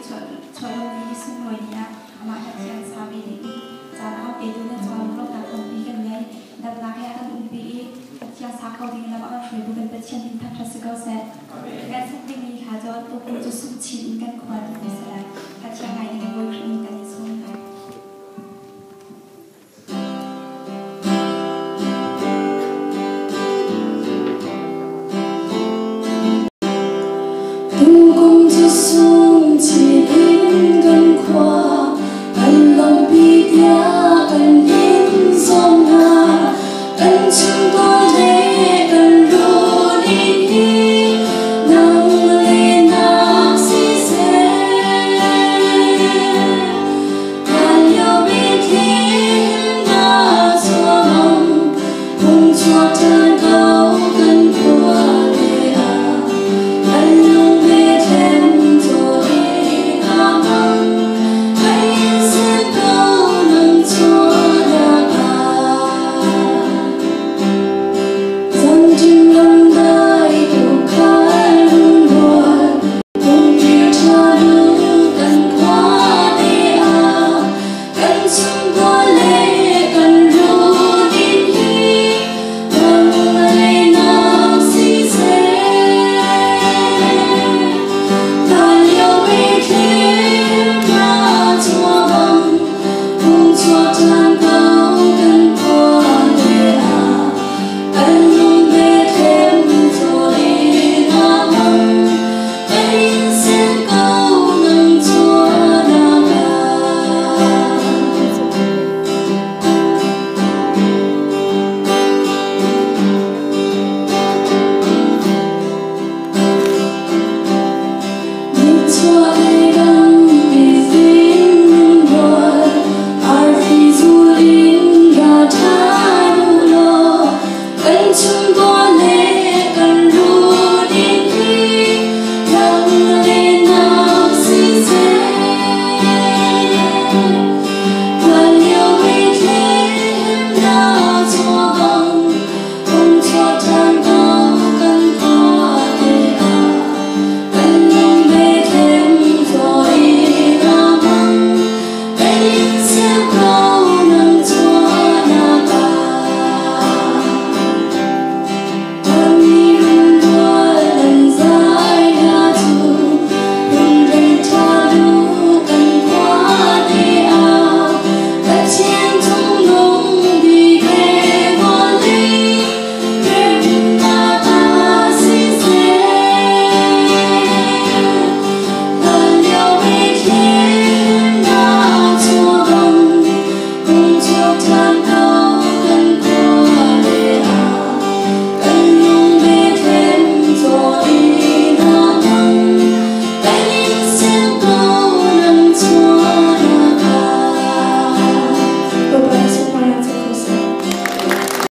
chua lo ni sung noi nia ama ha chiang sabi di cha na pe tu na chua lo na kon pi kan ngai dam na ka kan un pi chiang sa khau ding na ba kan bu kan pe chen din tha tha se ko se ga sung ding ni kha jo tu ku ju sung chi in kan khwa ni se la ha chiang ngai ni bo ni kan ni sung na Time